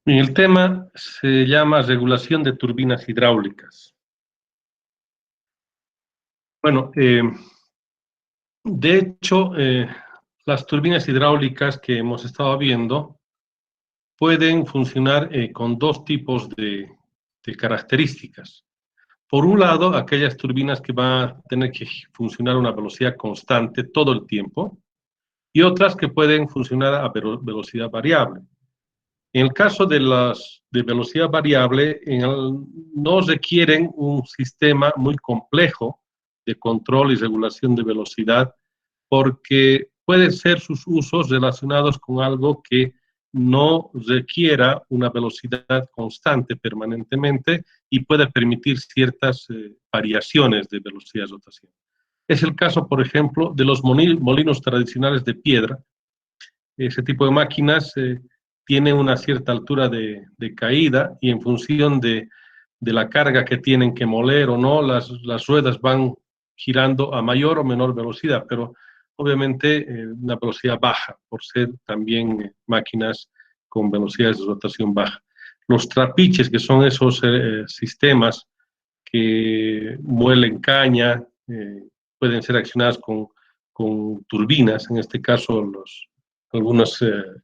El tema se llama regulación de turbinas hidráulicas. Bueno, de hecho, las turbinas hidráulicas que hemos estado viendo pueden funcionar con dos tipos de características. Por un lado, aquellas turbinas que van a tener que funcionar a una velocidad constante todo el tiempo, y otras que pueden funcionar a velocidad variable. En el caso de las de velocidad variable, no requieren un sistema muy complejo de control y regulación de velocidad, porque pueden ser sus usos relacionados con algo que no requiera una velocidad constante permanentemente y puede permitir ciertas variaciones de velocidad de rotación. Es el caso, por ejemplo, de los molinos tradicionales de piedra. Ese tipo de máquinas tienen una cierta altura de caída y en función de la carga que tienen que moler o no, las ruedas van girando a mayor o menor velocidad, pero obviamente una velocidad baja, por ser también máquinas con velocidades de rotación baja. Los trapiches, que son esos sistemas que muelen caña, pueden ser accionadas con turbinas, en este caso algunas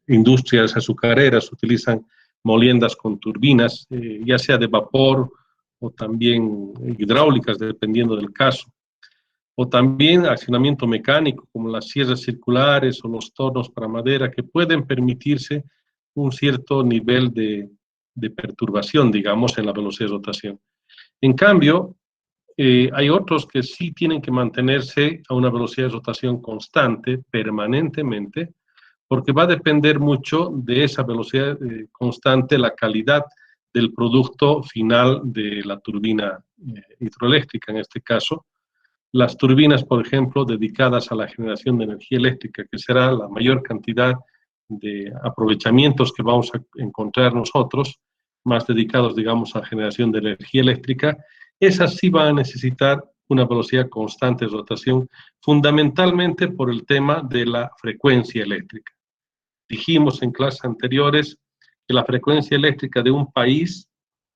industrias azucareras utilizan moliendas con turbinas, ya sea de vapor o también hidráulicas, dependiendo del caso. O también accionamiento mecánico, como las sierras circulares o los tornos para madera, que pueden permitirse un cierto nivel de perturbación, digamos, en la velocidad de rotación. En cambio, hay otros que sí tienen que mantenerse a una velocidad de rotación constante, permanentemente, porque va a depender mucho de esa velocidad constante, la calidad del producto final de la turbina hidroeléctrica, en este caso. Las turbinas, por ejemplo, dedicadas a la generación de energía eléctrica, que será la mayor cantidad de aprovechamientos que vamos a encontrar nosotros, más dedicados, digamos, a generación de energía eléctrica, esas sí van a necesitar una velocidad constante de rotación, fundamentalmente por el tema de la frecuencia eléctrica. Dijimos en clases anteriores que la frecuencia eléctrica de un país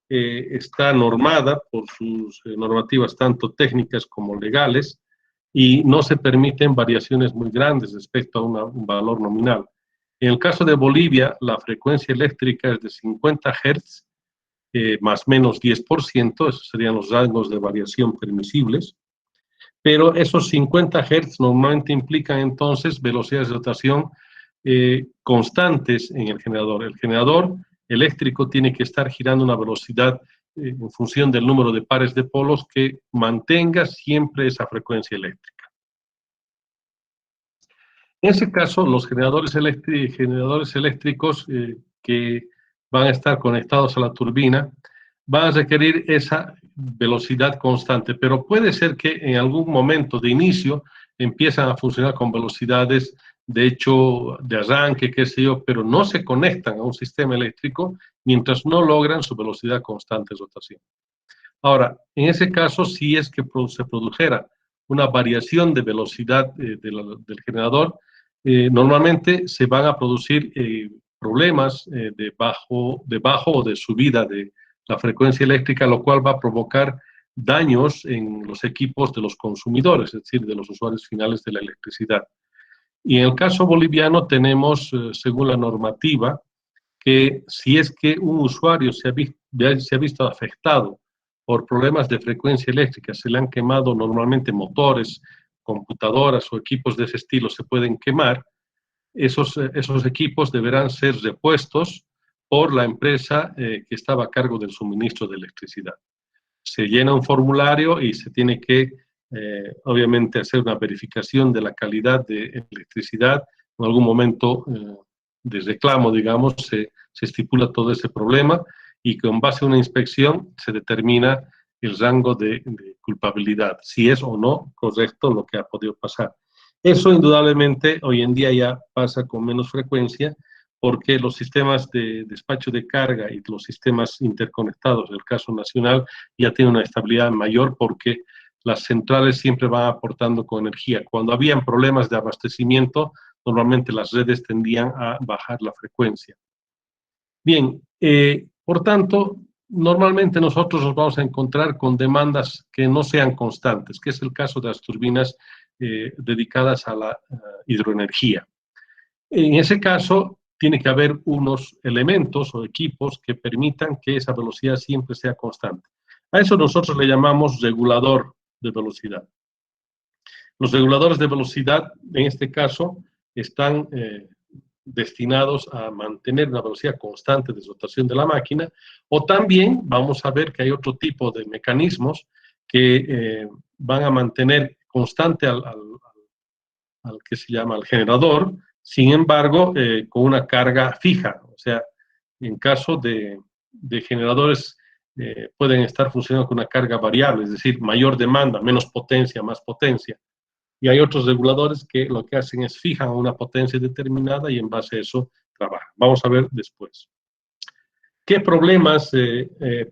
está normada por sus normativas tanto técnicas como legales y no se permiten variaciones muy grandes respecto a un valor nominal. En el caso de Bolivia, la frecuencia eléctrica es de 50 Hz, más o menos 10%, esos serían los rangos de variación permisibles, pero esos 50 Hz normalmente implican entonces velocidades de rotación constantes en el generador. El generador eléctrico tiene que estar girando a una velocidad en función del número de pares de polos que mantenga siempre esa frecuencia eléctrica. En ese caso, los generadores eléctricos que van a estar conectados a la turbina van a requerir esa velocidad constante, pero puede ser que en algún momento de inicio empiezan a funcionar con velocidades de hecho de arranque, qué sé yo, pero no se conectan a un sistema eléctrico mientras no logran su velocidad constante de rotación. Ahora, en ese caso, si es que se produjera una variación de velocidad del generador, normalmente se van a producir problemas de bajo o de subida de la frecuencia eléctrica, lo cual va a provocar daños en los equipos de los consumidores, es decir, de los usuarios finales de la electricidad. Y en el caso boliviano tenemos, según la normativa, que si es que un usuario se ha visto afectado por problemas de frecuencia eléctrica, se le han quemado normalmente motores, computadoras o equipos de ese estilo se pueden quemar, esos equipos deberán ser repuestos por la empresa que estaba a cargo del suministro de electricidad. Se llena un formulario y se tiene que, obviamente, hacer una verificación de la calidad de electricidad. En algún momento de reclamo, digamos, se estipula todo ese problema y con base a una inspección se determina el rango de culpabilidad, si es o no correcto lo que ha podido pasar. Eso indudablemente hoy en día ya pasa con menos frecuencia porque los sistemas de despacho de carga y los sistemas interconectados del caso nacional ya tienen una estabilidad mayor porque las centrales siempre van aportando con energía. Cuando habían problemas de abastecimiento, normalmente las redes tendían a bajar la frecuencia. Bien, Por tanto, normalmente nosotros nos vamos a encontrar con demandas que no sean constantes, que es el caso de las turbinas dedicadas a la hidroenergía. En ese caso, tiene que haber unos elementos o equipos que permitan que esa velocidad siempre sea constante. A eso nosotros le llamamos regulador de velocidad. Los reguladores de velocidad, en este caso, están destinados a mantener una velocidad constante de rotación de la máquina, o también vamos a ver que hay otro tipo de mecanismos que van a mantener constante al que se llama el generador, sin embargo, con una carga fija. O sea, en caso de generadores pueden estar funcionando con una carga variable, es decir, mayor demanda, menos potencia, más potencia. Y hay otros reguladores que lo que hacen es fijan una potencia determinada y en base a eso trabajan. Vamos a ver después. ¿Qué problemas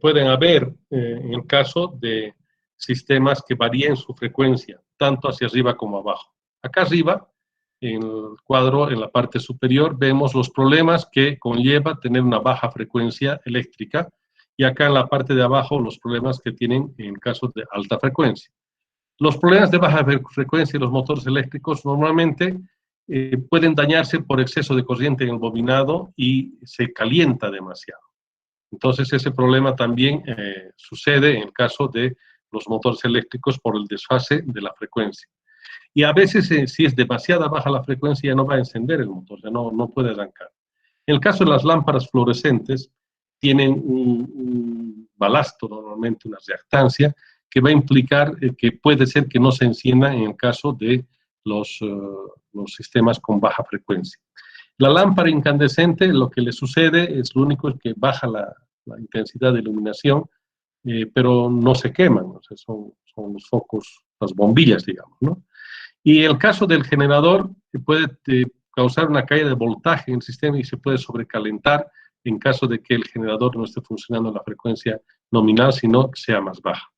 pueden haber en el caso de sistemas que varíen su frecuencia, tanto hacia arriba como abajo? Acá arriba, en el cuadro, en la parte superior, vemos los problemas que conlleva tener una baja frecuencia eléctrica, y acá en la parte de abajo los problemas que tienen en caso de alta frecuencia. Los problemas de baja frecuencia de los motores eléctricos normalmente pueden dañarse por exceso de corriente en el bobinado y se calienta demasiado. Entonces ese problema también sucede en el caso de los motores eléctricos por el desfase de la frecuencia. Y a veces si es demasiada baja la frecuencia ya no va a encender el motor, ya no puede arrancar. En el caso de las lámparas fluorescentes tienen un balasto, normalmente una reactancia, que va a implicar que puede ser que no se encienda en el caso de los sistemas con baja frecuencia. La lámpara incandescente, lo que le sucede es lo único es que baja la intensidad de iluminación, pero no se queman, o sea, son los focos, las bombillas, digamos, ¿no? Y el caso del generador puede causar una caída de voltaje en el sistema y se puede sobrecalentar en caso de que el generador no esté funcionando a la frecuencia nominal, sino que sea más baja.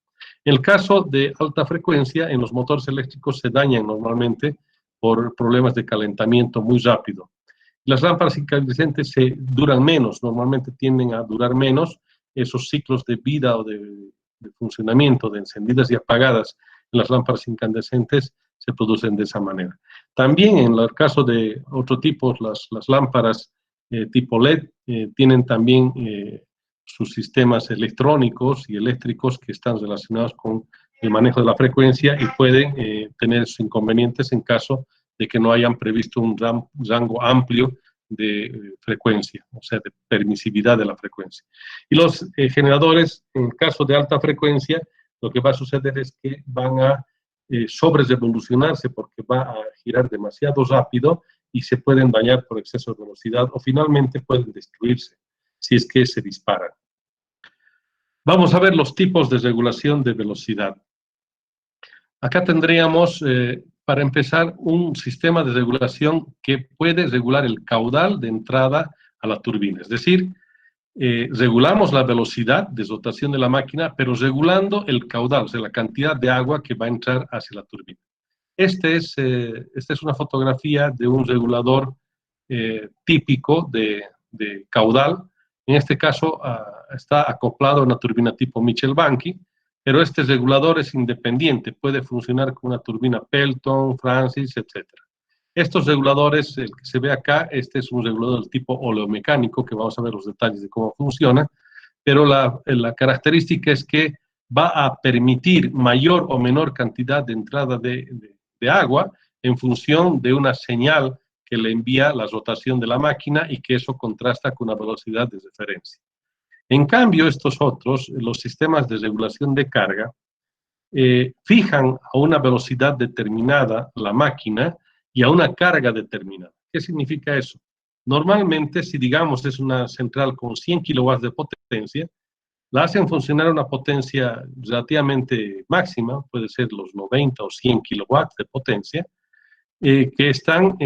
En el caso de alta frecuencia, en los motores eléctricos se dañan normalmente por problemas de calentamiento muy rápido. Las lámparas incandescentes duran menos, normalmente tienden a durar menos. Esos ciclos de vida o de funcionamiento, de encendidas y apagadas en las lámparas incandescentes se producen de esa manera. También en el caso de otro tipo, las lámparas tipo LED tienen también sus sistemas electrónicos y eléctricos que están relacionados con el manejo de la frecuencia y pueden tener sus inconvenientes en caso de que no hayan previsto un rango amplio de frecuencia, o sea, de permisividad de la frecuencia. Y los generadores, en el caso de alta frecuencia, lo que va a suceder es que van a sobrerevolucionarse porque va a girar demasiado rápido y se pueden dañar por exceso de velocidad o finalmente pueden destruirse si es que se disparan. Vamos a ver los tipos de regulación de velocidad. Acá tendríamos, para empezar, un sistema de regulación que puede regular el caudal de entrada a la turbina. Es decir, regulamos la velocidad de rotación de la máquina, pero regulando el caudal, o sea, la cantidad de agua que va a entrar hacia la turbina. Esta es una fotografía de un regulador típico de caudal. En este caso está acoplado a una turbina tipo Mitchell-Banky, pero este regulador es independiente, puede funcionar con una turbina Pelton, Francis, etc. Estos reguladores, el que se ve acá, este es un regulador del tipo oleomecánico, que vamos a ver los detalles de cómo funciona, pero la característica es que va a permitir mayor o menor cantidad de entrada de agua en función de una señal que le envía la rotación de la máquina y que eso contrasta con una velocidad de referencia. En cambio, estos otros, los sistemas de regulación de carga, fijan a una velocidad determinada la máquina y a una carga determinada. ¿Qué significa eso? Normalmente, si digamos es una central con 100 kilowatts de potencia, la hacen funcionar a una potencia relativamente máxima, puede ser los 90 o 100 kilowatts de potencia, que están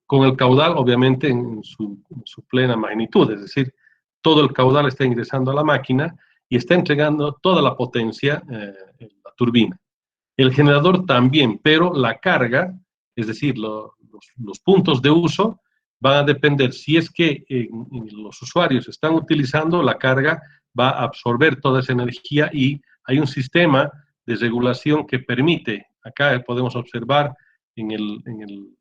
con el caudal obviamente en su plena magnitud, es decir, todo el caudal está ingresando a la máquina y está entregando toda la potencia en la turbina. El generador también, pero la carga, es decir, los puntos de uso, van a depender, si es que los usuarios están utilizando, la carga va a absorber toda esa energía y hay un sistema de regulación que permite, acá podemos observar en el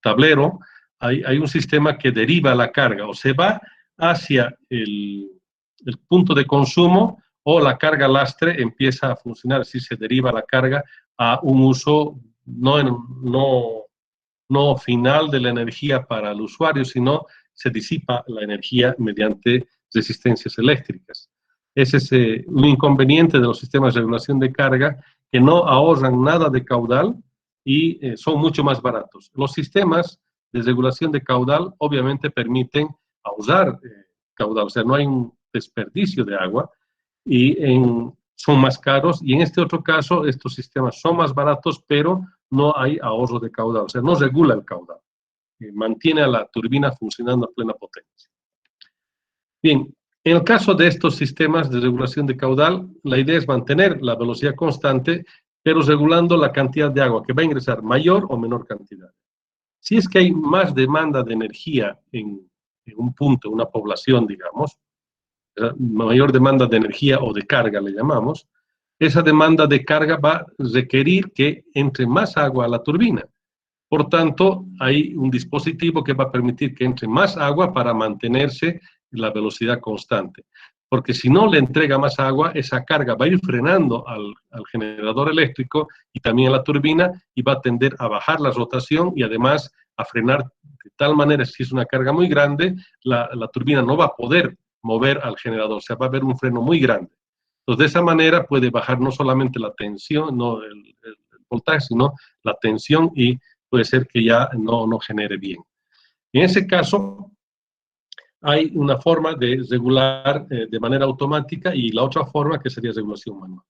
tablero, hay un sistema que deriva la carga, o se va hacia el punto de consumo, o la carga lastre empieza a funcionar, si se deriva la carga a un uso no final de la energía para el usuario, sino se disipa la energía mediante resistencias eléctricas. Ese es un inconveniente de los sistemas de regulación de carga, que no ahorran nada de caudal y son mucho más baratos. Los sistemas de regulación de caudal obviamente permiten ahorrar caudal, o sea, no hay un desperdicio de agua y son más caros, y en este otro caso estos sistemas son más baratos, pero no hay ahorro de caudal, o sea, no regula el caudal, mantiene a la turbina funcionando a plena potencia. Bien, en el caso de estos sistemas de regulación de caudal, la idea es mantener la velocidad constante, pero regulando la cantidad de agua que va a ingresar, mayor o menor cantidad. Si es que hay más demanda de energía en un punto, una población, digamos, mayor demanda de energía o de carga le llamamos, esa demanda de carga va a requerir que entre más agua a la turbina. Por tanto, hay un dispositivo que va a permitir que entre más agua para mantenerse la velocidad constante. Porque si no le entrega más agua, esa carga va a ir frenando al generador eléctrico y también a la turbina, y va a tender a bajar la rotación y además a frenar de tal manera, si es una carga muy grande, la turbina no va a poder mover al generador, o sea, va a haber un freno muy grande. Entonces, de esa manera puede bajar no solamente la tensión, no el voltaje, sino la tensión, y puede ser que ya no genere bien. En ese caso, hay una forma de regular de manera automática, y la otra forma que sería regulación manual.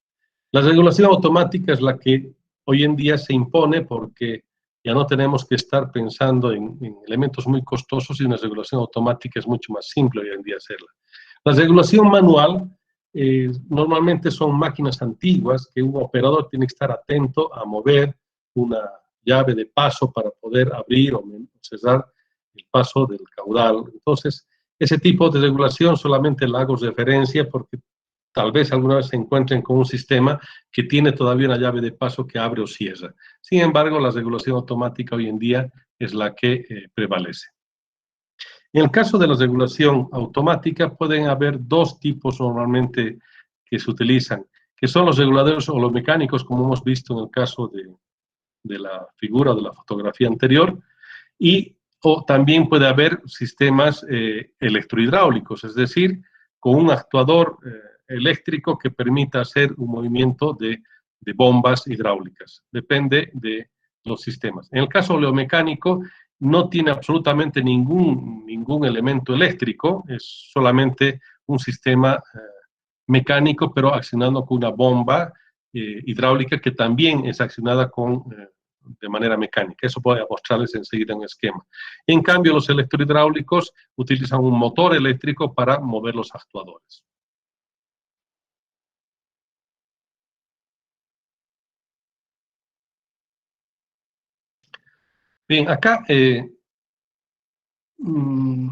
La regulación automática es la que hoy en día se impone porque ya no tenemos que estar pensando en elementos muy costosos, y una regulación automática es mucho más simple hoy en día hacerla. La regulación manual normalmente son máquinas antiguas que un operador tiene que estar atento a mover una llave de paso para poder abrir o cerrar el paso del caudal. Entonces, ese tipo de regulación solamente la hago referencia porque tal vez alguna vez se encuentren con un sistema que tiene todavía una llave de paso que abre o cierra. Sin embargo, la regulación automática hoy en día es la que prevalece. En el caso de la regulación automática, pueden haber dos tipos normalmente que se utilizan, que son los reguladores holomecánicos, como hemos visto en el caso de la figura de la fotografía anterior, o también puede haber sistemas electrohidráulicos, es decir, con un actuador eléctrico que permita hacer un movimiento de bombas hidráulicas. Depende de los sistemas. En el caso oleomecánico, no tiene absolutamente ningún elemento eléctrico, es solamente un sistema mecánico, pero accionando con una bomba hidráulica que también es accionada de manera mecánica. Eso voy a mostrarles enseguida en el esquema. En cambio, los electrohidráulicos utilizan un motor eléctrico para mover los actuadores. Bien, acá,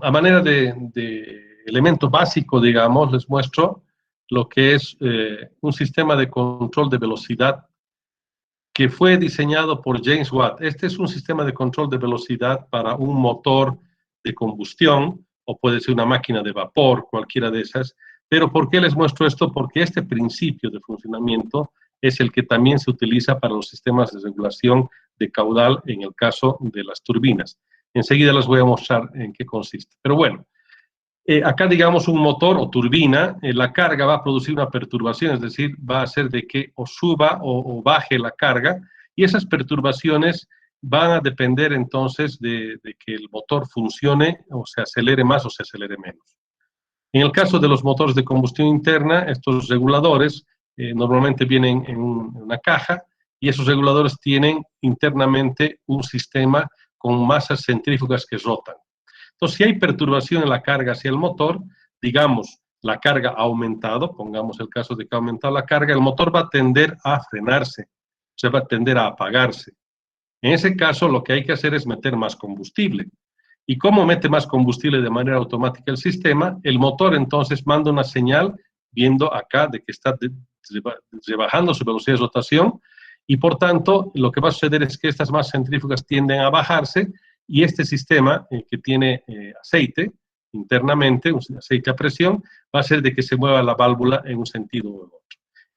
a manera de elemento básico, digamos, les muestro lo que es un sistema de control de velocidad que fue diseñado por James Watt. Este es un sistema de control de velocidad para un motor de combustión, o puede ser una máquina de vapor, cualquiera de esas. Pero ¿por qué les muestro esto? Porque este principio de funcionamiento es el que también se utiliza para los sistemas de regulación de caudal en el caso de las turbinas. Enseguida les voy a mostrar en qué consiste. Pero bueno, acá digamos un motor o turbina, la carga va a producir una perturbación, es decir, va a hacer de que o suba o baje la carga, y esas perturbaciones van a depender entonces de que el motor funcione o se acelere más o se acelere menos. En el caso de los motores de combustión interna, estos reguladores normalmente vienen en una caja, y esos reguladores tienen internamente un sistema con masas centrífugas que rotan. Entonces, si hay perturbación en la carga hacia el motor, digamos, la carga ha aumentado, pongamos el caso de que ha aumentado la carga, el motor va a tender a frenarse, se va a tender a apagarse. En ese caso, lo que hay que hacer es meter más combustible. Y como mete más combustible de manera automática el sistema, el motor entonces manda una señal viendo acá de que está rebajando su velocidad de rotación, y por tanto lo que va a suceder es que estas masas centrífugas tienden a bajarse, y este sistema que tiene aceite internamente, un aceite a presión, va a hacer de que se mueva la válvula en un sentido u otro.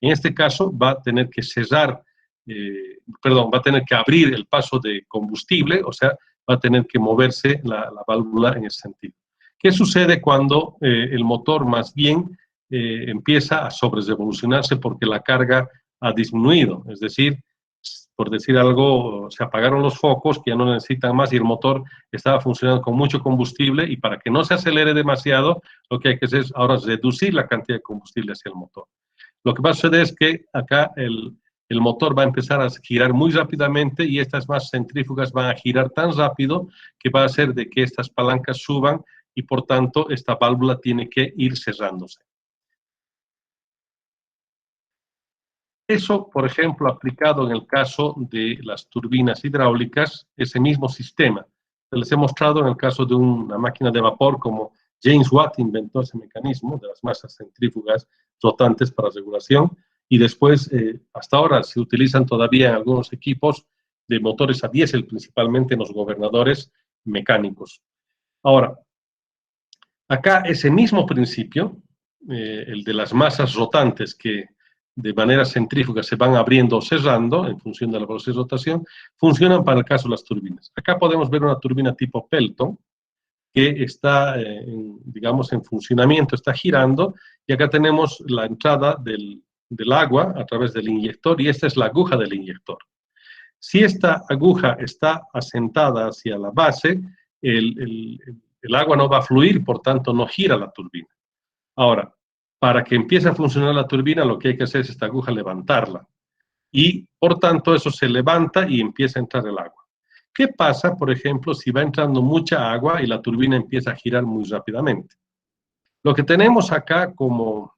En este caso va a tener que cesar, va a tener que abrir el paso de combustible, o sea, va a tener que moverse la válvula en ese sentido. ¿Qué sucede cuando el motor más bien empieza a sobrerevolucionarse porque la carga ha disminuido? Es decir, por decir algo, se apagaron los focos que ya no necesitan más y el motor estaba funcionando con mucho combustible, y para que no se acelere demasiado, lo que hay que hacer es ahora reducir la cantidad de combustible hacia el motor. Lo que va a suceder es que acá el motor va a empezar a girar muy rápidamente, y estas masas centrífugas van a girar tan rápido que va a hacer de que estas palancas suban, y por tanto esta válvula tiene que ir cerrándose. Eso, por ejemplo, aplicado en el caso de las turbinas hidráulicas, ese mismo sistema. Les he mostrado en el caso de una máquina de vapor, como James Watt inventó ese mecanismo de las masas centrífugas rotantes para regulación, y después, hasta ahora, se utilizan todavía en algunos equipos de motores a diésel, principalmente en los gobernadores mecánicos. Ahora, acá ese mismo principio, el de las masas rotantes que de manera centrífuga se van abriendo o cerrando en función de la velocidad de rotación, funcionan para el caso de las turbinas. Acá podemos ver una turbina tipo Pelton que está, digamos, en funcionamiento, está girando, y acá tenemos la entrada del agua a través del inyector, y esta es la aguja del inyector. Si esta aguja está asentada hacia la base, el agua no va a fluir, por tanto no gira la turbina. Ahora, para que empiece a funcionar la turbina, lo que hay que hacer es esta aguja levantarla, y por tanto eso se levanta y empieza a entrar el agua. ¿Qué pasa, por ejemplo, si va entrando mucha agua y la turbina empieza a girar muy rápidamente? Lo que tenemos acá como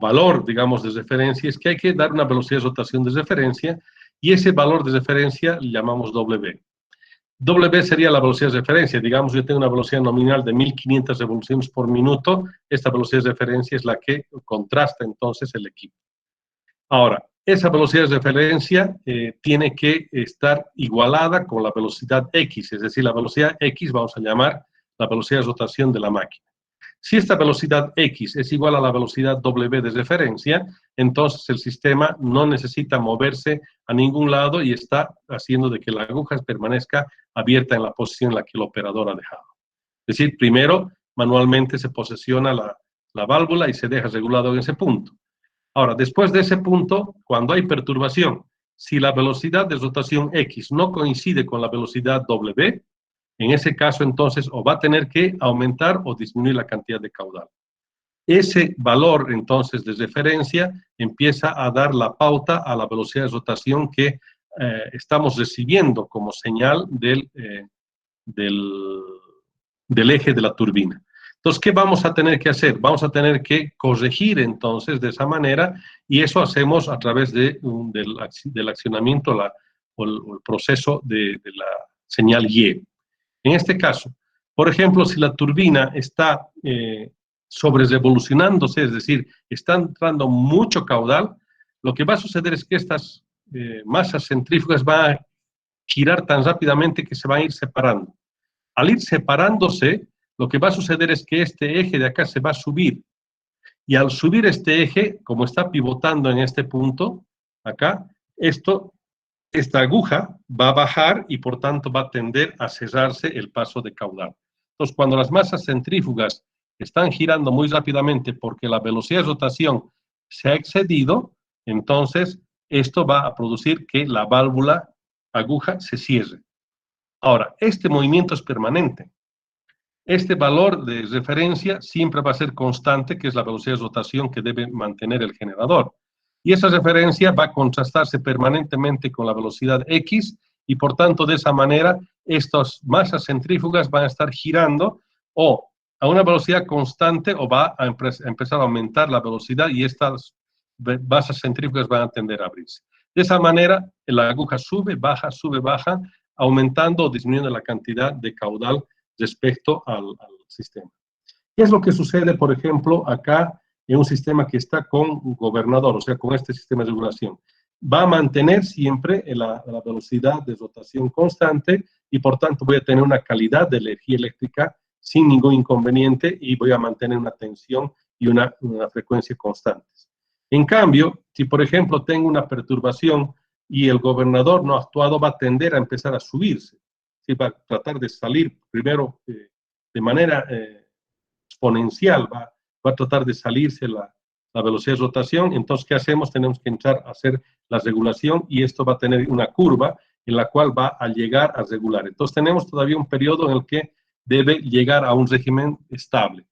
valor, digamos, de referencia, es que hay que dar una velocidad de rotación de referencia, y ese valor de referencia le llamamos W. W sería la velocidad de referencia. Digamos, yo tengo una velocidad nominal de 1500 revoluciones por minuto. Esta velocidad de referencia es la que contrasta entonces el equipo. Ahora, esa velocidad de referencia tiene que estar igualada con la velocidad X, es decir, la velocidad X vamos a llamar la velocidad de rotación de la máquina. Si esta velocidad X es igual a la velocidad W de referencia, entonces el sistema no necesita moverse a ningún lado y está haciendo de que la aguja permanezca abierta en la posición en la que el operador ha dejado. Es decir, primero manualmente se posesiona la válvula y se deja regulado en ese punto. Ahora, después de ese punto, cuando hay perturbación, si la velocidad de rotación X no coincide con la velocidad W, en ese caso, entonces, o va a tener que aumentar o disminuir la cantidad de caudal. Ese valor, entonces, de referencia empieza a dar la pauta a la velocidad de rotación que estamos recibiendo como señal del eje de la turbina. Entonces, ¿qué vamos a tener que hacer? Vamos a tener que corregir, entonces, de esa manera, y eso hacemos a través del accionamiento o el proceso de la señal Y. En este caso, por ejemplo, si la turbina está sobrerevolucionándose, es decir, está entrando mucho caudal, lo que va a suceder es que estas masas centrífugas van a girar tan rápidamente que se van a ir separando. Al ir separándose, lo que va a suceder es que este eje de acá se va a subir, y al subir este eje, como está pivotando en este punto, acá, esta aguja va a bajar y por tanto va a tender a cerrarse el paso de caudal. Entonces, cuando las masas centrífugas están girando muy rápidamente porque la velocidad de rotación se ha excedido, entonces esto va a producir que la válvula aguja se cierre. Ahora, este movimiento es permanente. Este valor de referencia siempre va a ser constante, que es la velocidad de rotación que debe mantener el generador. Y esa referencia va a contrastarse permanentemente con la velocidad X, y por tanto, de esa manera, estas masas centrífugas van a estar girando o a una velocidad constante, o va a empezar a aumentar la velocidad, y estas masas centrífugas van a tender a abrirse. De esa manera, la aguja sube, baja, aumentando o disminuyendo la cantidad de caudal respecto al sistema. ¿Qué es lo que sucede, por ejemplo, acá en un sistema que está con gobernador, o sea, con este sistema de regulación? Va a mantener siempre la velocidad de rotación constante y por tanto voy a tener una calidad de energía eléctrica sin ningún inconveniente y voy a mantener una tensión y una frecuencia constantes. En cambio, si por ejemplo tengo una perturbación y el gobernador no ha actuado, va a tender a empezar a subirse. ¿Sí? Va a tratar de salir primero de manera exponencial, va a tratar de salirse la velocidad de rotación. Entonces, ¿qué hacemos? Tenemos que entrar a hacer la regulación y esto va a tener una curva en la cual va a llegar a regular. Entonces, tenemos todavía un periodo en el que debe llegar a un régimen estable.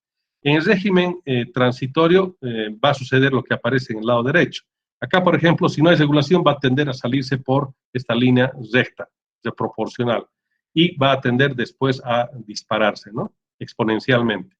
En el régimen transitorio va a suceder lo que aparece en el lado derecho. Acá, por ejemplo, si no hay regulación, va a tender a salirse por esta línea recta, proporcional, y va a tender después a dispararse, ¿no? Exponencialmente.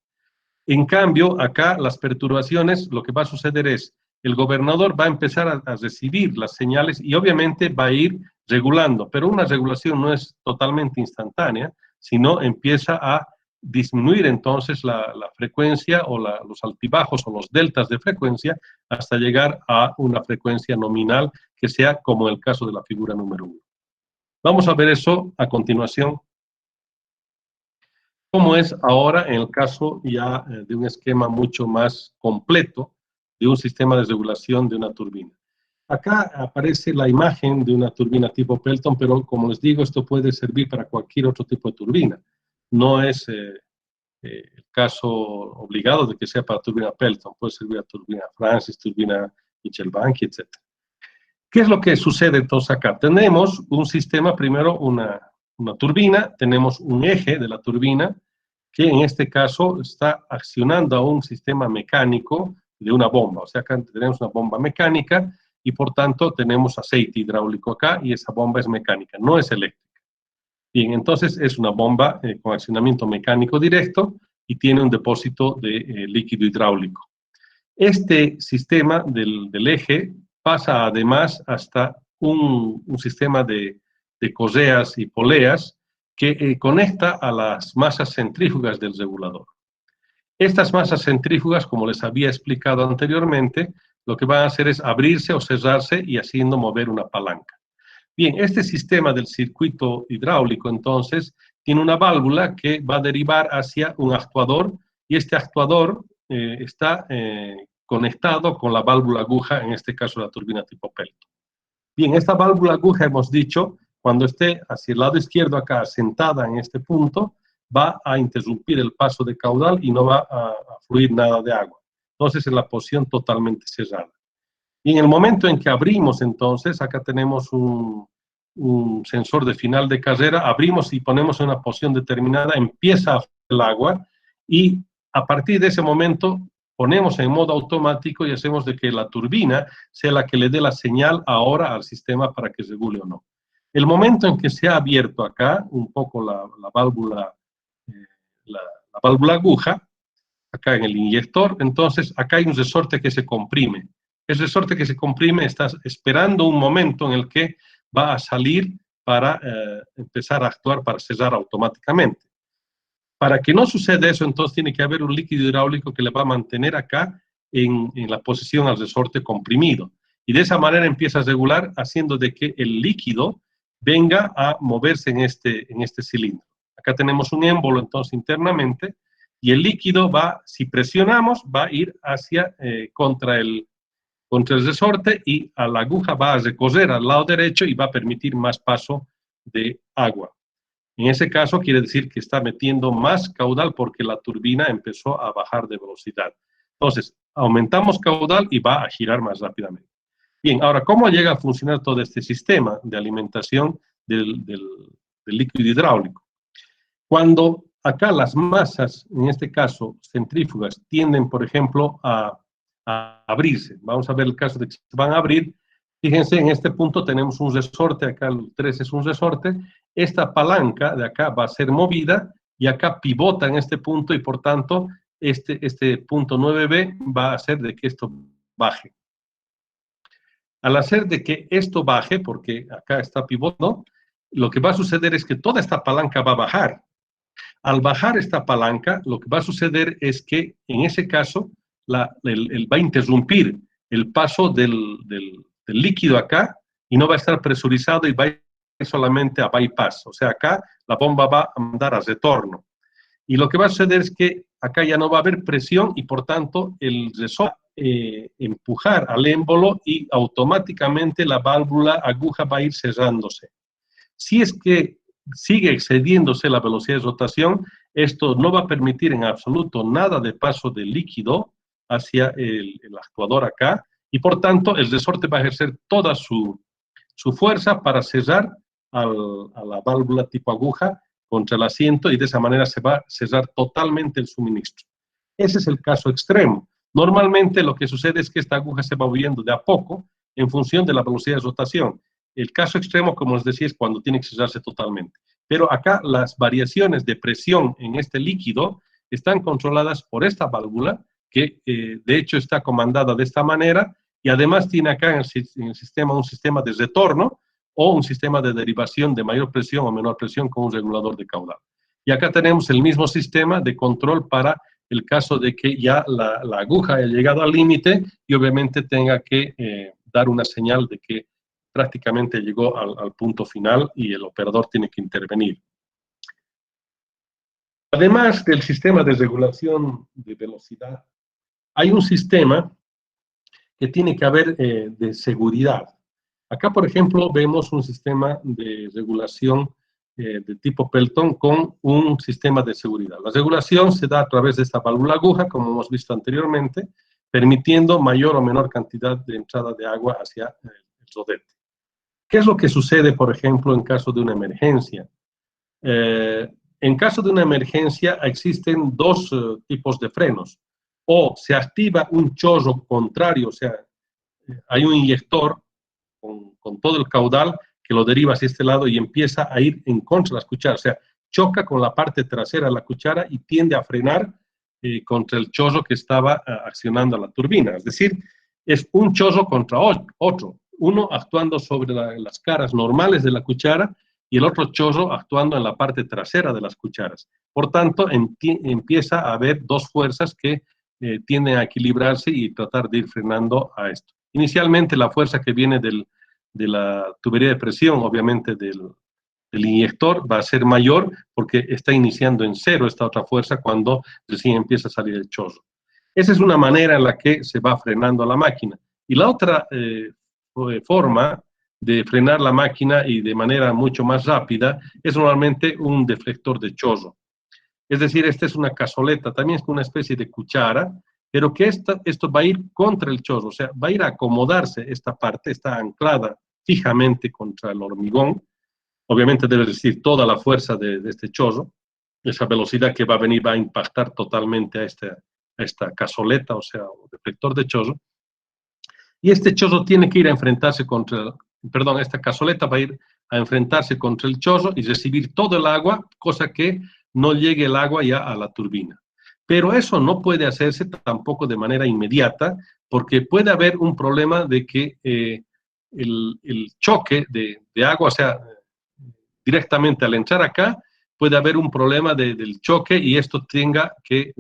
En cambio, acá las perturbaciones, lo que va a suceder es, el gobernador va a empezar a recibir las señales y obviamente va a ir regulando, pero una regulación no es totalmente instantánea, sino empieza a disminuir entonces la frecuencia o los altibajos o los deltas de frecuencia hasta llegar a una frecuencia nominal que sea como el caso de la figura número 1. Vamos a ver eso a continuación. Como es ahora en el caso ya de un esquema mucho más completo de un sistema de regulación de una turbina. Acá aparece la imagen de una turbina tipo Pelton, pero como les digo, esto puede servir para cualquier otro tipo de turbina. No es el caso obligado de que sea para turbina Pelton, puede servir a turbina Francis, turbina Michelbank, etc. ¿Qué es lo que sucede entonces acá? Tenemos un sistema, primero una turbina, tenemos un eje de la turbina, que en este caso está accionando a un sistema mecánico de una bomba. O sea, acá tenemos una bomba mecánica y por tanto tenemos aceite hidráulico acá y esa bomba es mecánica, no es eléctrica. Bien, entonces es una bomba con accionamiento mecánico directo y tiene un depósito de líquido hidráulico. Este sistema del eje pasa además hasta un sistema de correas y poleas que conecta a las masas centrífugas del regulador. Estas masas centrífugas, como les había explicado anteriormente, lo que van a hacer es abrirse o cerrarse y haciendo mover una palanca. Bien, este sistema del circuito hidráulico, entonces, tiene una válvula que va a derivar hacia un actuador y este actuador está conectado con la válvula aguja, en este caso la turbina tipo Pelton. Bien, esta válvula aguja, hemos dicho, cuando esté hacia el lado izquierdo acá, sentada en este punto, va a interrumpir el paso de caudal y no va a fluir nada de agua. Entonces, en la posición totalmente cerrada. Y en el momento en que abrimos, entonces, acá tenemos un sensor de final de carrera, abrimos y ponemos en una posición determinada, empieza a fluir el agua y a partir de ese momento ponemos en modo automático y hacemos de que la turbina sea la que le dé la señal ahora al sistema para que regule o no. El momento en que se ha abierto acá un poco la válvula, la válvula aguja, acá en el inyector, entonces acá hay un resorte que se comprime. Ese resorte que se comprime está esperando un momento en el que va a salir para empezar a actuar, para cerrar automáticamente. Para que no suceda eso, entonces tiene que haber un líquido hidráulico que le va a mantener acá en la posición al resorte comprimido. Y de esa manera empieza a regular, haciendo de que el líquido venga a moverse en este cilindro. Acá tenemos un émbolo, entonces, internamente, y el líquido va, si presionamos, va a ir hacia, contra el resorte y a la aguja va a recorrer al lado derecho y va a permitir más paso de agua. En ese caso quiere decir que está metiendo más caudal porque la turbina empezó a bajar de velocidad. Entonces, aumentamos caudal y va a girar más rápidamente. Bien, ahora, ¿cómo llega a funcionar todo este sistema de alimentación del líquido hidráulico? Cuando acá las masas, en este caso centrífugas, tienden, por ejemplo, a abrirse. Vamos a ver el caso de que se van a abrir. Fíjense, en este punto tenemos un resorte, acá el 3 es un resorte. Esta palanca de acá va a ser movida y acá pivota en este punto y por tanto este punto 9B va a hacer de que esto baje. Al hacer de que esto baje, porque acá está pivotando, lo que va a suceder es que toda esta palanca va a bajar. Al bajar esta palanca, lo que va a suceder es que, en ese caso, va a interrumpir el paso del líquido acá y no va a estar presurizado y va a ir solamente a bypass. O sea, acá la bomba va a mandar a retorno. Y lo que va a suceder es que acá ya no va a haber presión y, por tanto, el resorte empujar al émbolo y automáticamente la válvula aguja va a ir cerrándose. Si es que sigue excediéndose la velocidad de rotación, esto no va a permitir en absoluto nada de paso de líquido hacia el actuador acá, y por tanto el resorte va a ejercer toda su fuerza para cerrar a la válvula tipo aguja contra el asiento, y de esa manera se va a cerrar totalmente el suministro. Ese es el caso extremo. Normalmente lo que sucede es que esta aguja se va moviendo de a poco en función de la velocidad de rotación. El caso extremo, como les decía, es cuando tiene que cerrarse totalmente. Pero acá las variaciones de presión en este líquido están controladas por esta válvula, que de hecho está comandada de esta manera, y además tiene acá en el sistema un sistema de retorno o un sistema de derivación de mayor presión o menor presión con un regulador de caudal. Y acá tenemos el mismo sistema de control para el caso de que ya la aguja haya llegado al límite y obviamente tenga que dar una señal de que prácticamente llegó al punto final y el operador tiene que intervenir. Además del sistema de regulación de velocidad, hay un sistema que tiene que haber de seguridad. Acá, por ejemplo, vemos un sistema de regulación de tipo Pelton con un sistema de seguridad. La regulación se da a través de esta válvula aguja, como hemos visto anteriormente, permitiendo mayor o menor cantidad de entrada de agua hacia el rodete. ¿Qué es lo que sucede, por ejemplo, en caso de una emergencia? En caso de una emergencia existen dos tipos de frenos. O se activa un chorro contrario, o sea, hay un inyector con todo el caudal que lo deriva hacia este lado y empieza a ir en contra de las cucharas, o sea, choca con la parte trasera de la cuchara y tiende a frenar contra el chorro que estaba accionando la turbina. Es decir, es un chorro contra otro, uno actuando sobre las caras normales de la cuchara y el otro chorro actuando en la parte trasera de las cucharas. Por tanto, empieza a haber dos fuerzas que tienden a equilibrarse y tratar de ir frenando a esto. Inicialmente la fuerza que viene de la tubería de presión, obviamente del inyector, va a ser mayor porque está iniciando en cero esta otra fuerza cuando recién empieza a salir el chorro. Esa es una manera en la que se va frenando la máquina. Y la otra forma de frenar la máquina y de manera mucho más rápida es normalmente un deflector de chorro. Es decir, esta es una cazoleta, también es una especie de cuchara, pero que esto va a ir contra el chorro, o sea, va a ir a acomodarse esta parte, está anclada fijamente contra el hormigón. Obviamente debe recibir toda la fuerza de este chorro, esa velocidad que va a venir va a impactar totalmente a esta cazoleta, o sea, deflector de chorro. Y este chorro tiene que ir a enfrentarse esta cazoleta va a ir a enfrentarse contra el chorro y recibir todo el agua, cosa que no llegue el agua ya a la turbina. Pero eso no puede hacerse tampoco de manera inmediata, porque puede haber un problema de que el choque de agua, o sea, directamente al entrar acá, puede haber un problema del choque y esto tenga que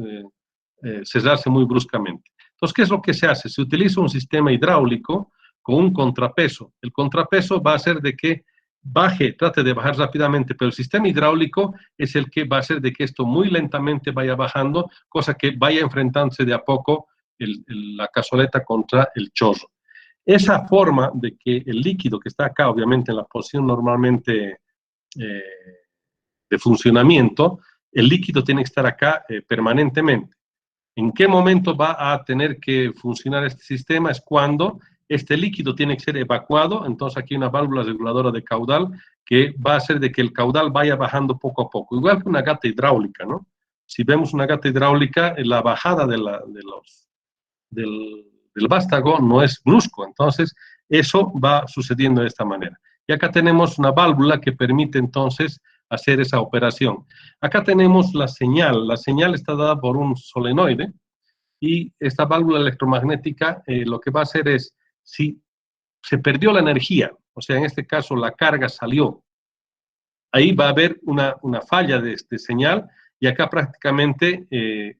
cerrarse muy bruscamente. Entonces, ¿qué es lo que se hace? Se utiliza un sistema hidráulico con un contrapeso. El contrapeso va a hacer de que trate de bajar rápidamente, pero el sistema hidráulico es el que va a hacer de que esto muy lentamente vaya bajando, cosa que vaya enfrentándose de a poco la cazoleta contra el chorro. Esa forma de que el líquido que está acá, obviamente en la posición normalmente de funcionamiento, el líquido tiene que estar acá permanentemente. ¿En qué momento va a tener que funcionar este sistema? Es cuando este líquido tiene que ser evacuado, entonces aquí hay una válvula reguladora de caudal que va a hacer de que el caudal vaya bajando poco a poco, igual que una gata hidráulica, ¿no? Si vemos una gata hidráulica, la bajada del vástago no es brusco, entonces eso va sucediendo de esta manera. Y acá tenemos una válvula que permite entonces hacer esa operación. Acá tenemos la señal está dada por un solenoide y esta válvula electromagnética lo que va a hacer es, si se perdió la energía, o sea, en este caso la carga salió ahí va a haber una falla de señal, y acá prácticamente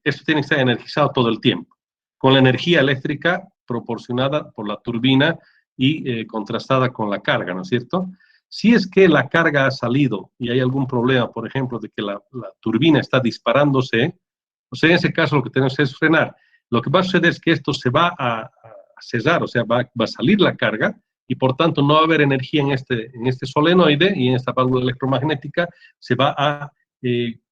esto tiene que estar energizado todo el tiempo, con la energía eléctrica proporcionada por la turbina y contrastada con la carga, ¿no es cierto? Si es que la carga ha salido y hay algún problema, por ejemplo, de que la turbina está disparándose, o sea, en ese caso lo que tenemos que es frenar. Lo que va a suceder es que esto se va a cesar, o sea, va a salir la carga, y por tanto no va a haber energía en este solenoide, y en esta válvula electromagnética se va a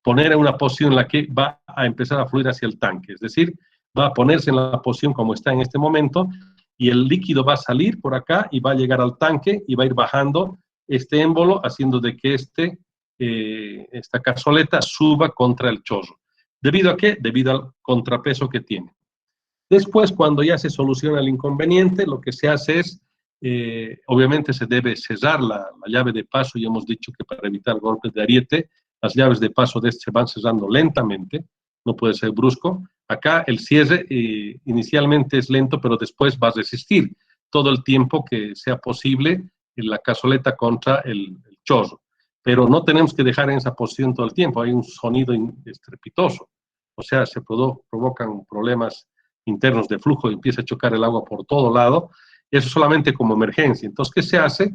poner en una posición en la que va a empezar a fluir hacia el tanque, es decir, va a ponerse en la posición como está en este momento, y el líquido va a salir por acá y va a llegar al tanque y va a ir bajando este émbolo, haciendo de que esta cazoleta suba contra el chorro. ¿Debido a qué? Debido al contrapeso que tiene. Después, cuando ya se soluciona el inconveniente, lo que se hace es, obviamente se debe cesar la llave de paso, y hemos dicho que para evitar golpes de ariete, las llaves de paso de se van cesando lentamente, no puede ser brusco. Acá el cierre inicialmente es lento, pero después va a resistir todo el tiempo que sea posible en la cazoleta contra el chorro. Pero no tenemos que dejar en esa posición todo el tiempo, hay un sonido estrepitoso, o sea, se provocan problemas internos de flujo y empieza a chocar el agua por todo lado, eso solamente como emergencia. Entonces, ¿qué se hace?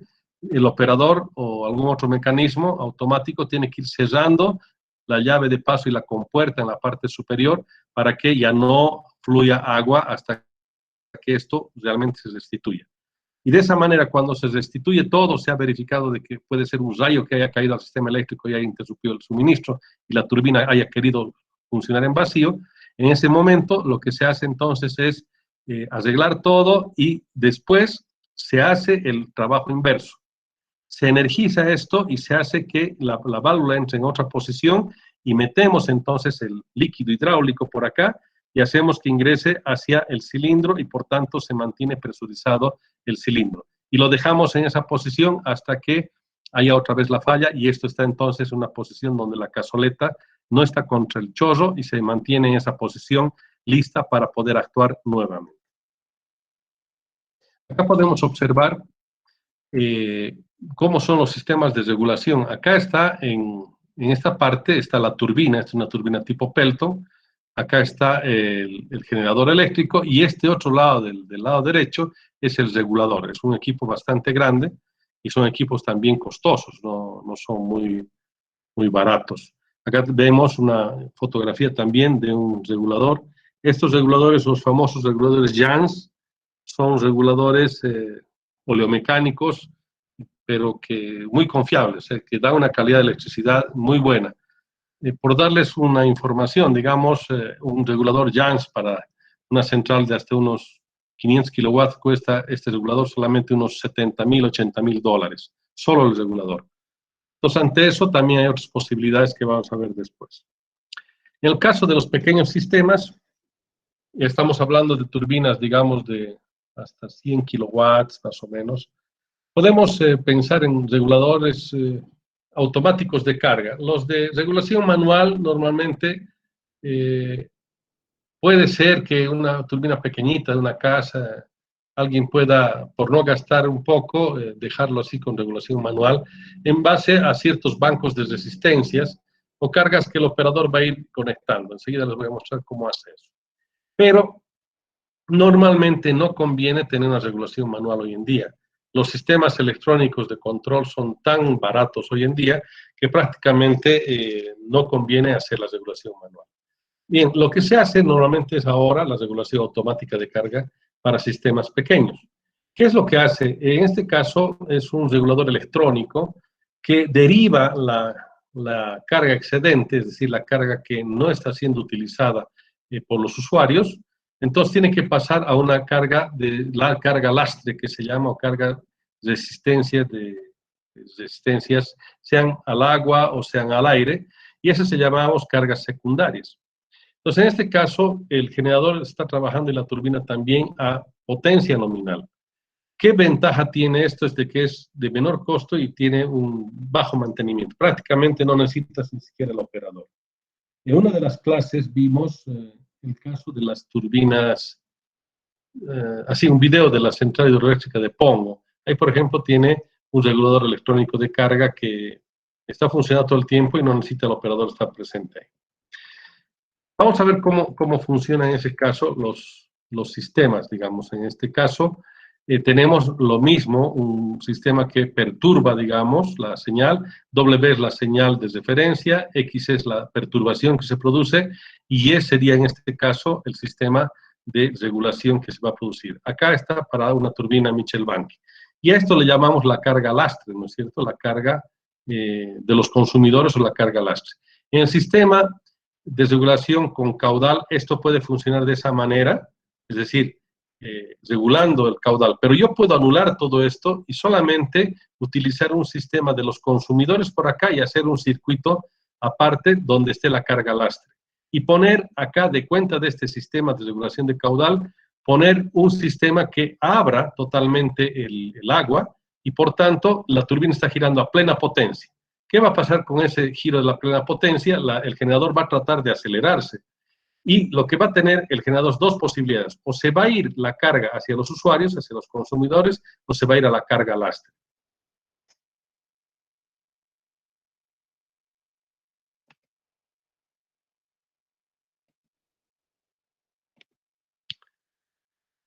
El operador o algún otro mecanismo automático tiene que ir cerrando la llave de paso y la compuerta en la parte superior para que ya no fluya agua hasta que esto realmente se restituya. Y de esa manera, cuando se restituye todo, se ha verificado de que puede ser un rayo que haya caído al sistema eléctrico y haya interrumpido el suministro y la turbina haya querido funcionar en vacío. En ese momento, lo que se hace entonces es arreglar todo, y después se hace el trabajo inverso. Se energiza esto y se hace que la válvula entre en otra posición, y metemos entonces el líquido hidráulico por acá y hacemos que ingrese hacia el cilindro, y por tanto se mantiene presurizado el cilindro. Y lo dejamos en esa posición hasta que haya otra vez la falla, y esto está entonces en una posición donde la cazoleta no está contra el chorro y se mantiene en esa posición lista para poder actuar nuevamente. Acá podemos observar cómo son los sistemas de regulación. Acá está, en esta parte está la turbina, es una turbina tipo Pelton. Acá está el generador eléctrico, y este otro lado, del lado derecho, es el regulador. Es un equipo bastante grande y son equipos también costosos, no son muy baratos. Acá vemos una fotografía también de un regulador. Estos reguladores, los famosos reguladores Jans, son reguladores oleomecánicos, pero que muy confiables, que dan una calidad de electricidad muy buena. Por darles una información, digamos, un regulador Jans para una central de hasta unos 500 kilowatts cuesta este regulador solamente unos $70,000, $80,000, solo el regulador. Entonces, ante eso también hay otras posibilidades que vamos a ver después. En el caso de los pequeños sistemas, estamos hablando de turbinas, digamos, de hasta 100 kilowatts, más o menos. Podemos pensar en reguladores automáticos de carga. Los de regulación manual, normalmente, puede ser que una turbina pequeñita de una casa, alguien pueda, por no gastar un poco, dejarlo así con regulación manual, en base a ciertos bancos de resistencias o cargas que el operador va a ir conectando. Enseguida les voy a mostrar cómo hace eso. Pero normalmente no conviene tener una regulación manual hoy en día. Los sistemas electrónicos de control son tan baratos hoy en día que prácticamente no conviene hacer la regulación manual. Bien, lo que se hace normalmente es ahora la regulación automática de carga para sistemas pequeños. ¿Qué es lo que hace? En este caso es un regulador electrónico que deriva la carga excedente, es decir, la carga que no está siendo utilizada por los usuarios. Entonces tiene que pasar a una carga la carga lastre, que se llama, o carga resistencias, sean al agua o sean al aire, y eso se llamamos cargas secundarias. Entonces, en este caso, el generador está trabajando y la turbina también a potencia nominal. ¿Qué ventaja tiene esto? Es de que es de menor costo y tiene un bajo mantenimiento. Prácticamente no necesitas ni siquiera el operador. En una de las clases vimos el caso de las turbinas, así un video de la central hidroeléctrica de Pongo. Ahí, por ejemplo, tiene un regulador electrónico de carga que está funcionando todo el tiempo y no necesita el operador estar presente ahí. Vamos a ver cómo funcionan en ese caso los sistemas, digamos. En este caso, tenemos lo mismo, un sistema que perturba, digamos, la señal. W es la señal de referencia, X es la perturbación que se produce, y Y sería, en este caso, el sistema de regulación que se va a producir. Acá está para una turbina Mitchell-Bank. Y a esto le llamamos la carga lastre, ¿no es cierto? La carga de los consumidores o la carga lastre. En el sistema de regulación con caudal, esto puede funcionar de esa manera, es decir, regulando el caudal. Pero yo puedo anular todo esto y solamente utilizar un sistema de los consumidores por acá y hacer un circuito aparte donde esté la carga lastre. Y poner acá, de cuenta de este sistema de regulación de caudal, poner un sistema que abra totalmente el agua y, por tanto, la turbina está girando a plena potencia. ¿Qué va a pasar con ese giro de la plena potencia? El generador va a tratar de acelerarse. Y lo que va a tener el generador es dos posibilidades. O se va a ir la carga hacia los usuarios, hacia los consumidores, o se va a ir a la carga lastre.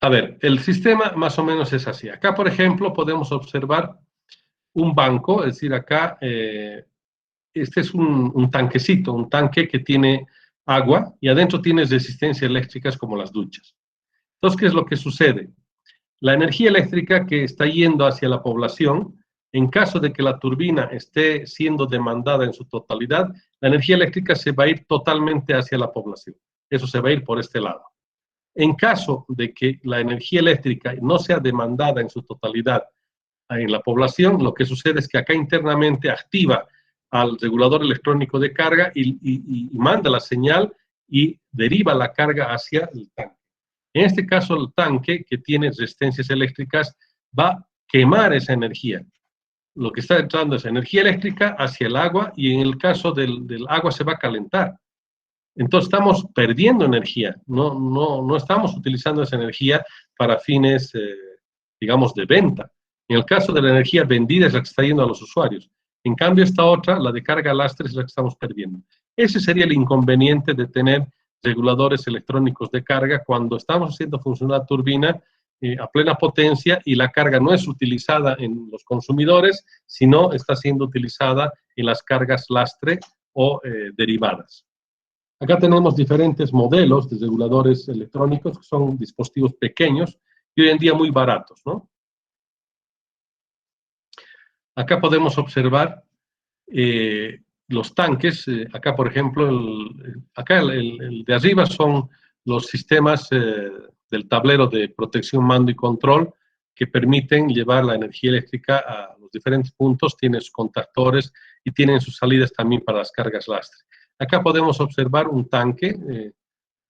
A ver, el sistema más o menos es así. Acá, por ejemplo, podemos observar un banco, es decir, acá este es un tanquecito, un tanque que tiene agua y adentro tiene resistencias eléctricas como las duchas. Entonces, ¿qué es lo que sucede? La energía eléctrica que está yendo hacia la población, en caso de que la turbina esté siendo demandada en su totalidad, la energía eléctrica se va a ir totalmente hacia la población. Eso se va a ir por este lado. En caso de que la energía eléctrica no sea demandada en su totalidad en la población, lo que sucede es que acá internamente activa al regulador electrónico de carga y manda la señal y deriva la carga hacia el tanque. En este caso, el tanque, que tiene resistencias eléctricas, va a quemar esa energía. Lo que está entrando es energía eléctrica hacia el agua y en el caso del agua se va a calentar. Entonces estamos perdiendo energía, no estamos utilizando esa energía para fines, digamos, de venta. En el caso de la energía vendida es la que está yendo a los usuarios. En cambio, esta otra, la de carga lastre, es la que estamos perdiendo. Ese sería el inconveniente de tener reguladores electrónicos de carga cuando estamos haciendo funcionar la turbina a plena potencia y la carga no es utilizada en los consumidores, sino está siendo utilizada en las cargas lastre o derivadas. Acá tenemos diferentes modelos de reguladores electrónicos, que son dispositivos pequeños y hoy en día muy baratos, ¿no? Acá podemos observar los tanques. Acá, por ejemplo, el de arriba son los sistemas del tablero de protección, mando y control que permiten llevar la energía eléctrica a los diferentes puntos, tienen sus contactores y tienen sus salidas también para las cargas lastre. Acá podemos observar un tanque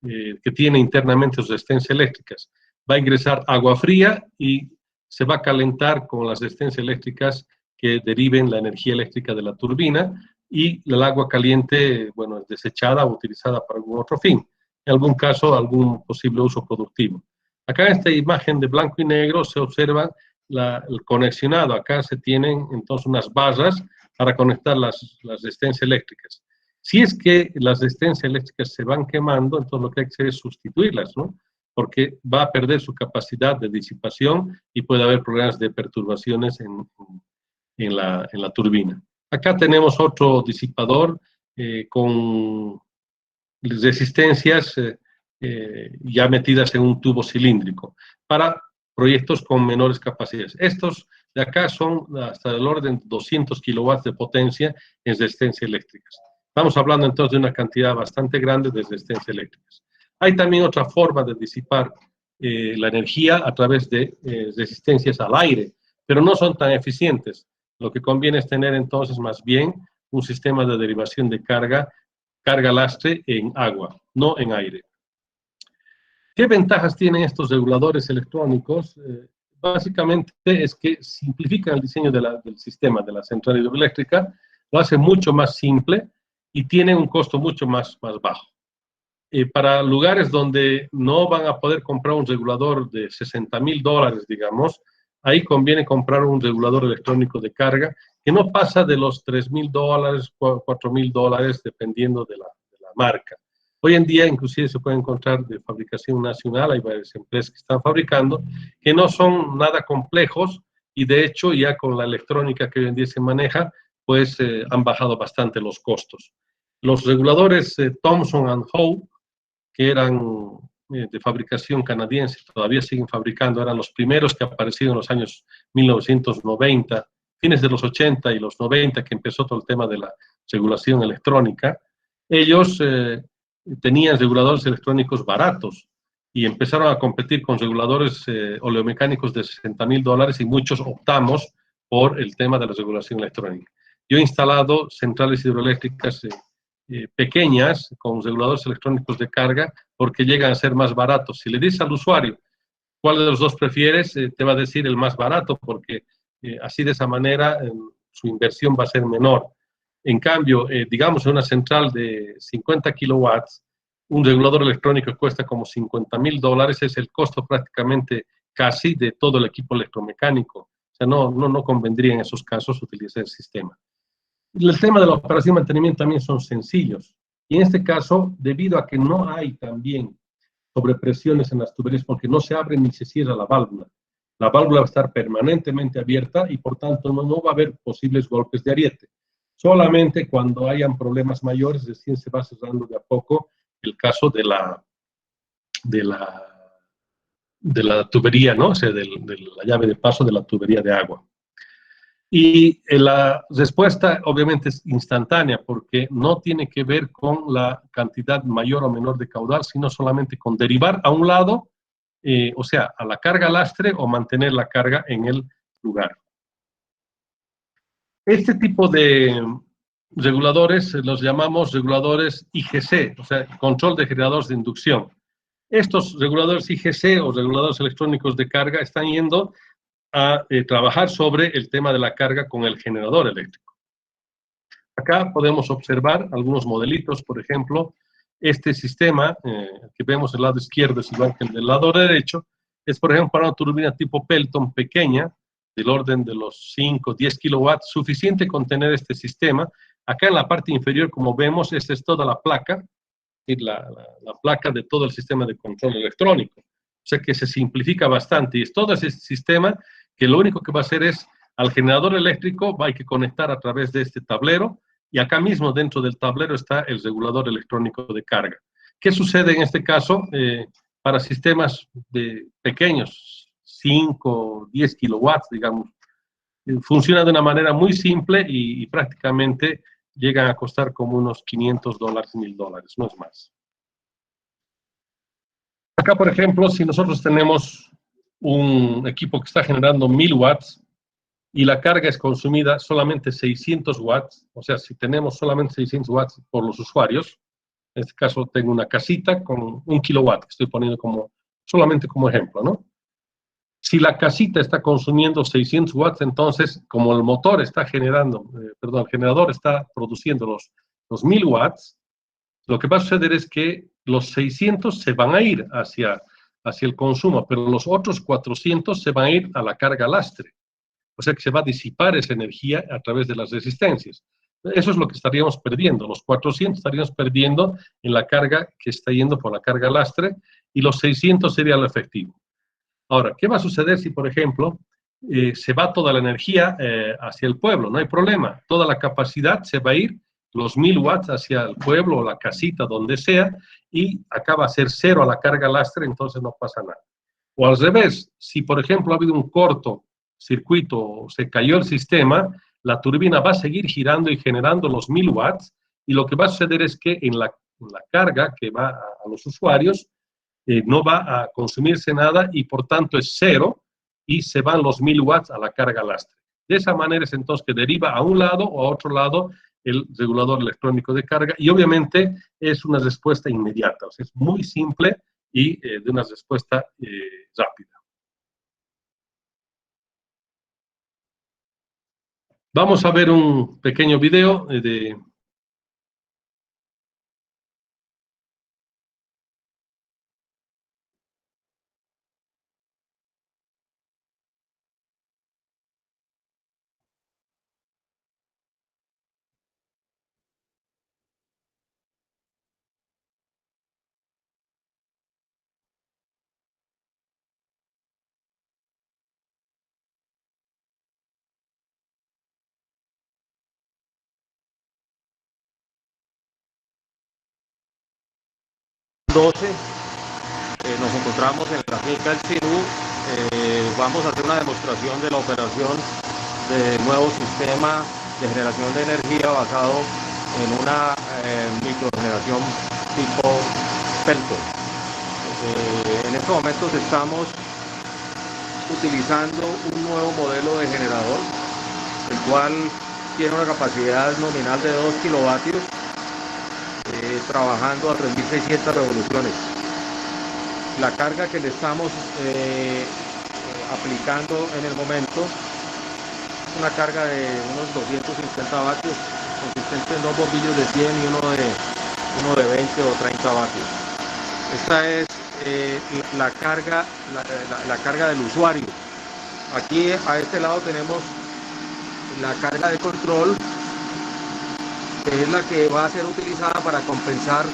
que tiene internamente sus resistencias eléctricas. Va a ingresar agua fría y se va a calentar con las resistencias eléctricas que deriven la energía eléctrica de la turbina y el agua caliente, bueno, es desechada o utilizada para algún otro fin. En algún caso, algún posible uso productivo. Acá en esta imagen de blanco y negro se observa el conexionado. Acá se tienen entonces unas barras para conectar las resistencias eléctricas. Si es que las resistencias eléctricas se van quemando, entonces lo que hay que hacer es sustituirlas, ¿no? Porque va a perder su capacidad de disipación y puede haber problemas de perturbaciones en la turbina. Acá tenemos otro disipador con resistencias ya metidas en un tubo cilíndrico para proyectos con menores capacidades. Estos de acá son hasta el orden de 200 kilowatts de potencia en resistencias eléctricas. Estamos hablando entonces de una cantidad bastante grande de resistencias eléctricas. Hay también otra forma de disipar la energía a través de resistencias al aire, pero no son tan eficientes. Lo que conviene es tener entonces más bien un sistema de derivación de carga lastre en agua, no en aire. ¿Qué ventajas tienen estos reguladores electrónicos? Básicamente es que simplifican el diseño del sistema de la central hidroeléctrica, lo hace mucho más simple y tiene un costo mucho más bajo. Para lugares donde no van a poder comprar un regulador de $60,000, digamos, ahí conviene comprar un regulador electrónico de carga que no pasa de los $3,000, $4,000, dependiendo de la marca. Hoy en día, inclusive, se puede encontrar de fabricación nacional, hay varias empresas que están fabricando, que no son nada complejos, y de hecho, ya con la electrónica que hoy en día se maneja, pues han bajado bastante los costos. Los reguladores Thomson & Howe, que eran de fabricación canadiense, todavía siguen fabricando, eran los primeros que aparecieron en los años 1990, fines de los 80 y los 90, que empezó todo el tema de la regulación electrónica. Ellos tenían reguladores electrónicos baratos y empezaron a competir con reguladores oleomecánicos de $60,000, y muchos optamos por el tema de la regulación electrónica. Yo he instalado centrales hidroeléctricas pequeñas con reguladores electrónicos de carga porque llegan a ser más baratos. Si le dices al usuario cuál de los dos prefieres, te va a decir el más barato, porque así de esa manera su inversión va a ser menor. En cambio, digamos, en una central de 50 kilowatts, un regulador electrónico cuesta como $50,000, es el costo prácticamente casi de todo el equipo electromecánico. O sea, no convendría en esos casos utilizar el sistema. El tema de la operación y mantenimiento también son sencillos. Y en este caso, debido a que no hay también sobrepresiones en las tuberías, porque no se abre ni se cierra la válvula va a estar permanentemente abierta y por tanto no va a haber posibles golpes de ariete. Solamente cuando hayan problemas mayores, recién se va cerrando de a poco el caso de la tubería, ¿no? O sea, de la llave de paso de la tubería de agua. Y la respuesta obviamente es instantánea, porque no tiene que ver con la cantidad mayor o menor de caudal, sino solamente con derivar a un lado, o sea, a la carga lastre, o mantener la carga en el lugar. Este tipo de reguladores los llamamos reguladores IGC, o sea, control de generadores de inducción. Estos reguladores IGC o reguladores electrónicos de carga están yendo a trabajar sobre el tema de la carga con el generador eléctrico. Acá podemos observar algunos modelitos, por ejemplo, este sistema que vemos del lado izquierdo es igual que el del lado derecho, es por ejemplo para una turbina tipo Pelton pequeña, del orden de los 5 o 10 kilowatts, suficiente con tener este sistema. Acá en la parte inferior, como vemos, esta es toda la placa, la placa de todo el sistema de control electrónico. O sea que se simplifica bastante, y es todo ese sistema que lo único que va a hacer es, al generador eléctrico hay que conectar a través de este tablero, y acá mismo dentro del tablero está el regulador electrónico de carga. ¿Qué sucede en este caso? Para sistemas pequeños, 5, 10 kilowatts, digamos, funciona de una manera muy simple y prácticamente llegan a costar como unos $500, $1,000, no es más. Acá, por ejemplo, si nosotros tenemos un equipo que está generando 1,000 watts y la carga es consumida solamente 600 watts, o sea, si tenemos solamente 600 watts por los usuarios, en este caso tengo una casita con 1 kilowatt, que estoy poniendo solamente como ejemplo, ¿no? Si la casita está consumiendo 600 watts, entonces, como el motor está generando, el generador está produciendo los 1,000 watts, lo que va a suceder es que los 600 se van a ir hacia el consumo, pero los otros 400 se van a ir a la carga lastre. O sea que se va a disipar esa energía a través de las resistencias. Eso es lo que estaríamos perdiendo. Los 400 estaríamos perdiendo en la carga que está yendo por la carga lastre, y los 600 sería lo efectivo. Ahora, ¿qué va a suceder si, por ejemplo, se va toda la energía hacia el pueblo? No hay problema. Toda la capacidad se va a ir, los 1,000 watts, hacia el pueblo o la casita, donde sea, y acá va a ser cero a la carga lastre, entonces no pasa nada. O al revés, si por ejemplo ha habido un corto circuito o se cayó el sistema, la turbina va a seguir girando y generando los 1,000 watts, y lo que va a suceder es que en la carga que va a los usuarios, no va a consumirse nada y por tanto es cero, y se van los 1,000 watts a la carga lastre. De esa manera es entonces que deriva a un lado o a otro lado el regulador electrónico de carga, y obviamente es una respuesta inmediata, o sea, es muy simple y de una respuesta rápida. Vamos a ver un pequeño video de 12 nos encontramos en la finca El Cirú. Vamos a hacer una demostración de la operación del nuevo sistema de generación de energía basado en una microgeneración tipo Pelton. En estos momentos estamos utilizando un nuevo modelo de generador, el cual tiene una capacidad nominal de 2 kilovatios, trabajando a 3.600 revoluciones. La carga que le estamos aplicando en el momento es una carga de unos 250 vatios, consistente en 2 bombillos de 100 y uno de 20 o 30 vatios. Esta es la carga del usuario. Aquí a este lado tenemos la carga de control, que es la que va a ser utilizada para compensar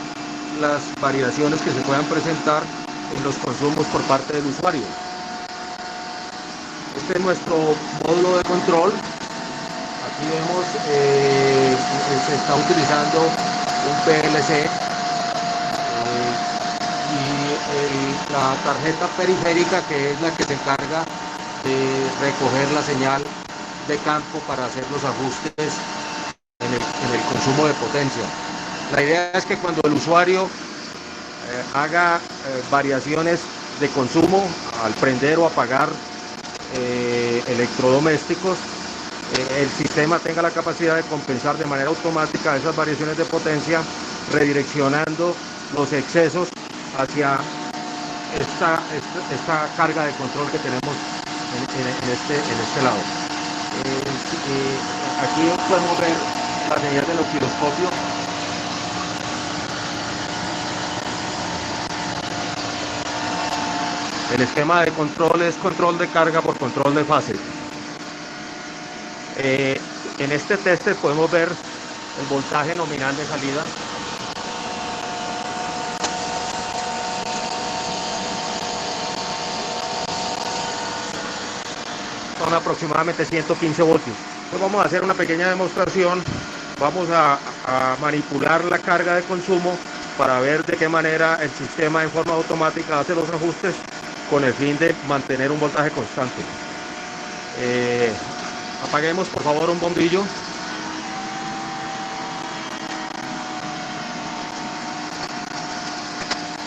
las variaciones que se puedan presentar en los consumos por parte del usuario. Este es nuestro módulo de control. Aquí vemos se está utilizando un PLC y la tarjeta periférica, que es la que se encarga de recoger la señal de campo para hacer los ajustes en el consumo de potencia. La idea es que cuando el usuario haga variaciones de consumo al prender o apagar electrodomésticos, el sistema tenga la capacidad de compensar de manera automática esas variaciones de potencia, redireccionando los excesos hacia esta carga de control que tenemos en este lado. Aquí podemos ver la señal del osciloscopio. El esquema de control es control de carga por control de fase. En este tester podemos ver el voltaje nominal de salida. Son aproximadamente 115 voltios. Entonces vamos a hacer una pequeña demostración. Vamos a manipular la carga de consumo para ver de qué manera el sistema en forma automática hace los ajustes con el fin de mantener un voltaje constante. Apaguemos por favor un bombillo.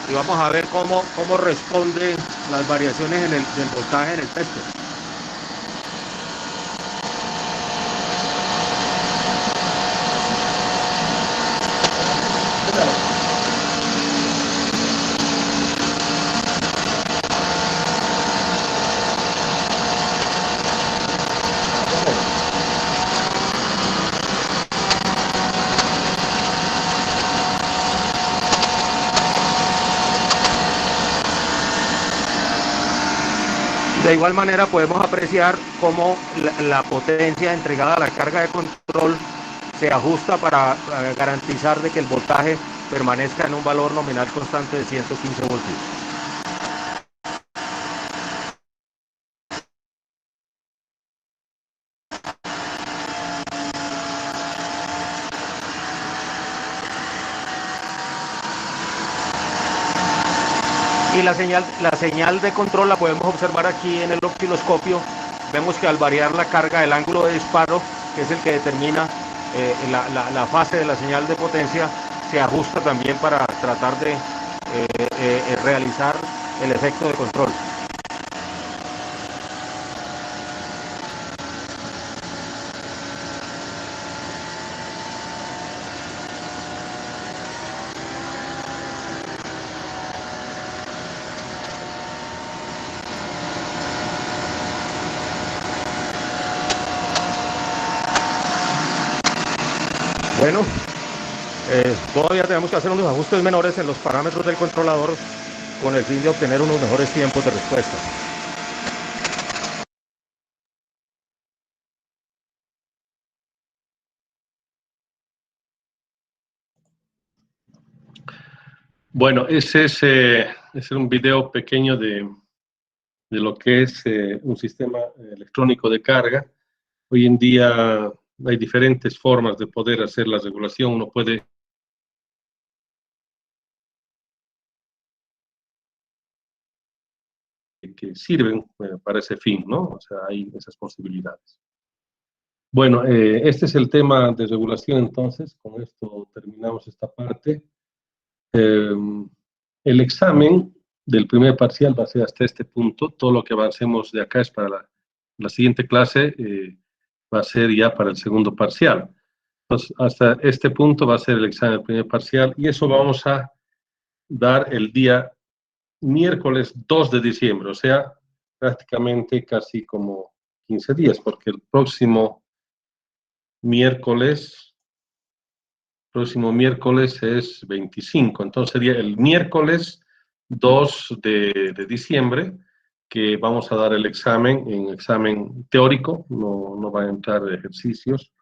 Y vamos a ver cómo responde las variaciones del voltaje en el tester. De igual manera podemos apreciar cómo la potencia entregada a la carga de control se ajusta para garantizar de que el voltaje permanezca en un valor nominal constante de 115 voltios. Y la señal de control la podemos observar aquí en el osciloscopio. Vemos que al variar la carga, el ángulo de disparo, que es el que determina la fase de la señal de potencia, se ajusta también para tratar de realizar el efecto de control. Bueno, todavía tenemos que hacer unos ajustes menores en los parámetros del controlador con el fin de obtener unos mejores tiempos de respuesta. Bueno, ese es un video pequeño de lo que es un sistema electrónico de carga. Hoy en día hay diferentes formas de poder hacer la regulación. Uno puede que sirven para ese fin, ¿no? O sea, hay esas posibilidades. Bueno, este es el tema de regulación, entonces, con esto terminamos esta parte. El examen del primer parcial va a ser hasta este punto. Todo lo que avancemos de acá es para la siguiente clase, va a ser ya para el segundo parcial. Entonces, hasta este punto va a ser el examen del primer parcial y eso vamos a dar el día miércoles 2 de diciembre, o sea, prácticamente casi como 15 días, porque el próximo miércoles es 25, entonces sería el miércoles 2 de diciembre que vamos a dar el examen, en examen teórico, no van a entrar ejercicios.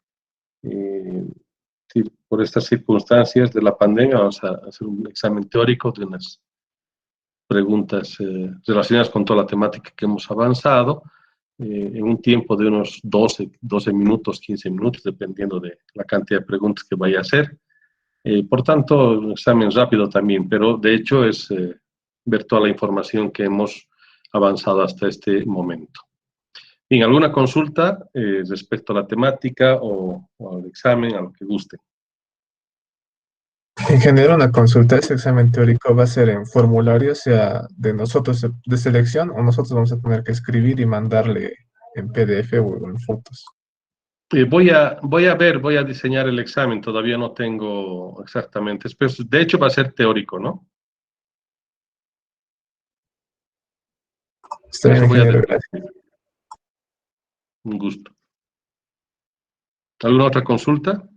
Sí, por estas circunstancias de la pandemia vamos a hacer un examen teórico de unas preguntas relacionadas con toda la temática que hemos avanzado, en un tiempo de unos 12 minutos, 15 minutos, dependiendo de la cantidad de preguntas que vaya a hacer. Por tanto, un examen rápido también, pero de hecho es ver toda la información que hemos avanzado hasta este momento. Bien, ¿alguna consulta respecto a la temática o al examen, a lo que guste? Ingeniero, una consulta, ese examen teórico va a ser en formulario, o sea, de nosotros de selección, o nosotros vamos a tener que escribir y mandarle en PDF o en fotos. Voy a diseñar el examen, todavía no tengo exactamente, pero de hecho va a ser teórico, ¿no? Está bien, Eso voy a ingeniero, definir. gracias. Un gusto. ¿Alguna otra consulta?